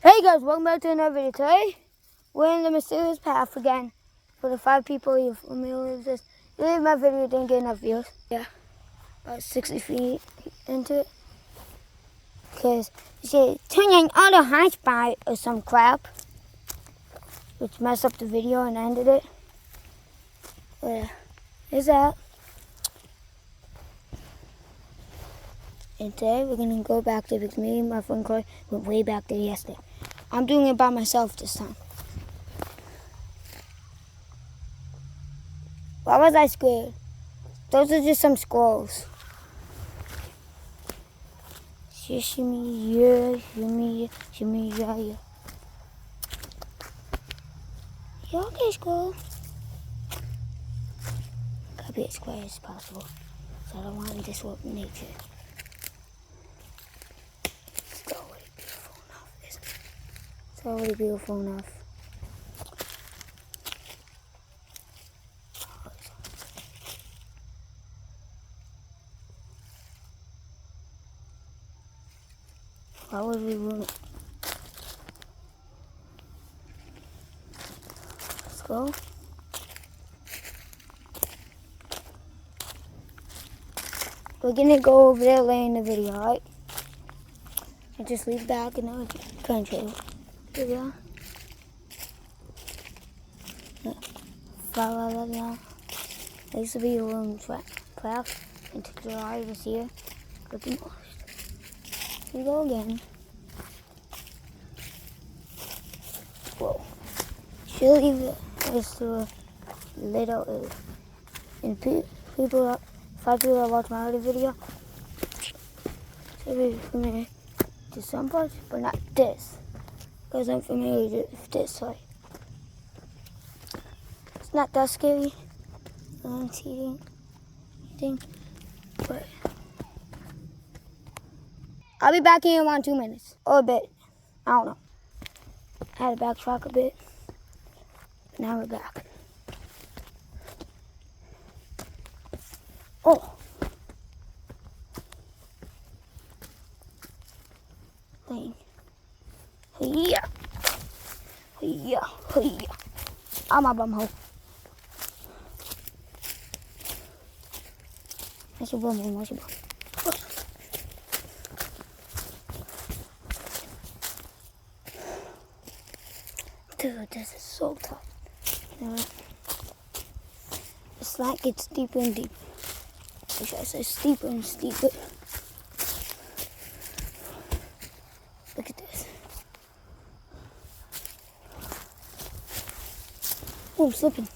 Hey guys, welcome back to another video. Today, we're in the mysterious path again. For the 5 people you're familiar with this. You leave my video, didn't get enough views. Yeah, about 60 feet into it. Because, you see, turning on the high spot or some crap. Which messed up the video and ended it. There's that. And today, we're going to go back there because me and my friend Corey went way back there yesterday. I'm doing it by myself this time. Why was I scared? Those are just some squirrels. Shimmy, yeah, shimmy, yeah, yeah. You okay, squirrel? Gotta be as quiet as possible, so I don't want to disrupt nature. It's already beautiful enough, isn't it? It's already beautiful enough. Why would we ruin it? Let's go. We're gonna go over there later in the video, alright? And just leave back in the country. Here we go. Blah, blah, blah, blah. There used to be a room class and the light was here. Looking lost. Here we go again. Whoa. Should leave this to a little and people 5 people that watch my other video. Should be familiar to some parts, but not this. Because I'm familiar with this side. It's not that scary. I don't see anything. But I'll be back in around 2 minutes. Or a bit. I don't know. I had to backtrack a bit. Now we're back. Oh. Thing. Yeah. Yeah. Yeah. I'm a bumhole. What's your bum? What's your bum? Dude, this is so tough. You know what? It's like it's deeper and deeper. Or should I say steeper and steeper? Look at this. Oh, I'm slipping.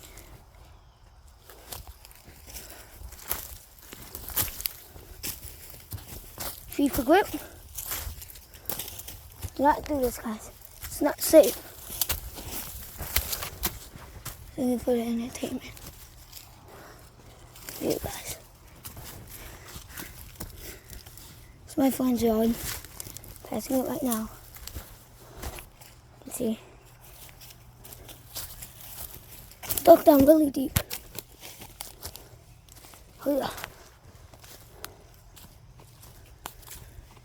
Feet for grip. Do not do this, guys. It's not safe. Only for the entertainment. You guys. It's my friend's yard. Passing it right now. You can see. Dug down really deep. Oh yeah.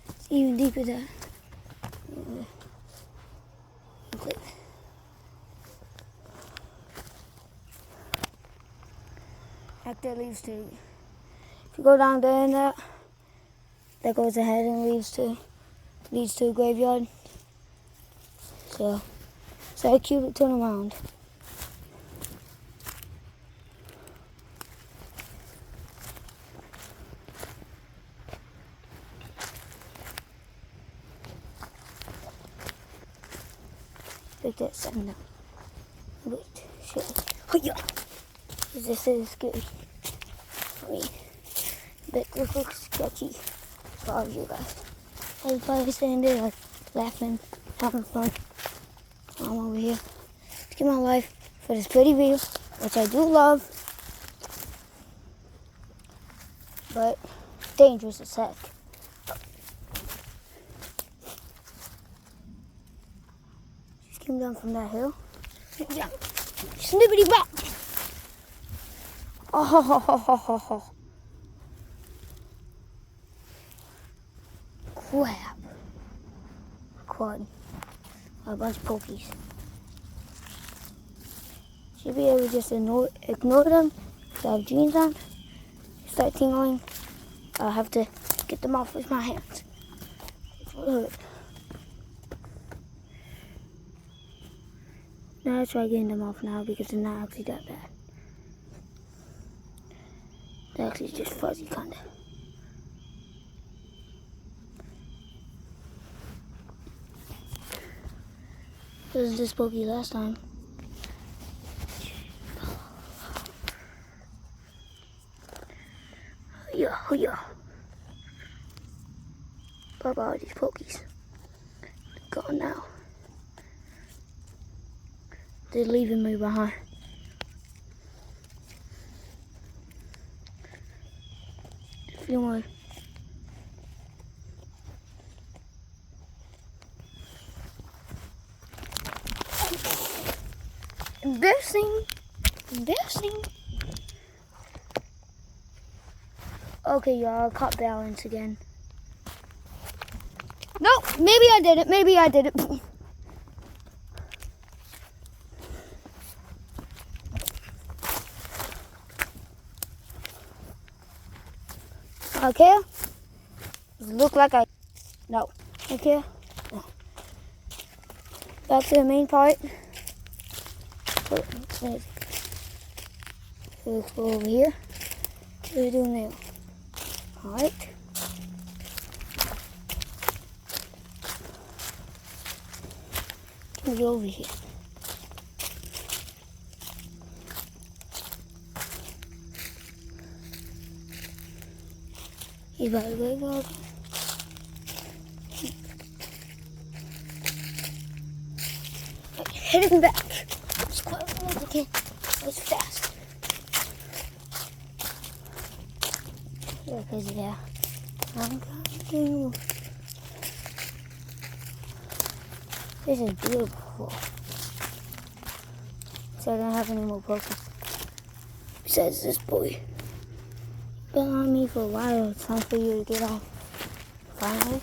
It's even deeper there. Back there leads to, if you go down there and that goes ahead and leads to a graveyard. So I cute to turn around. Pick that sign up. Wait, shit. Oh yeah. This is scary. I mean, it looks sketchy for all of you guys. I was probably sitting there like laughing, having fun. I'm over here to get my life for this pretty view, which I do love, but dangerous as heck. Just came down from that hill. Yeah. Snippity bop. Oh, ho, ho, ho, ho, ho, ho. Crap. Quad. a bunch of pokies. Should be able to just ignore them. If I have jeans on, start tingling. I'll have to get them off with my hands. Which will hurt. Now let's try getting them off now because they're not actually that bad. They're actually just fuzzy kinda. This is this pokey last time. Yeah. What about all these pokies? They're gone now. They're leaving me behind. A few more. Embarrassing. Okay, y'all, I caught balance again. Nope, maybe I did it. Okay. Look like no. Okay. No. Back to the main part. Let's go over here. What are we doing now? Alright. Can we go over here? You better go. Hit him back. As quick as I can. As fast. Because yeah, I'm going to. This is beautiful. So I don't have any more Pokemon. Besides this boy. Been on me for a while. It's time for you to get off. Finally.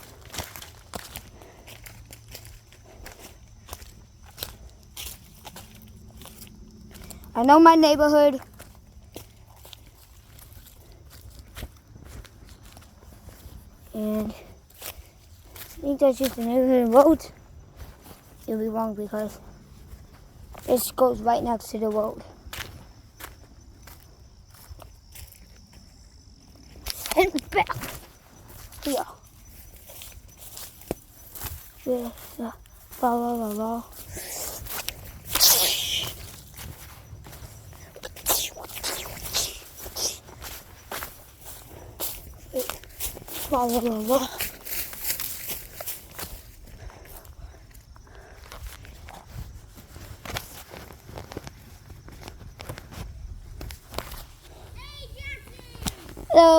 I know my neighborhood. And I think that's just the neighborhood road. You'll be wrong because this goes right next to the road. And back. Yeah. La. La.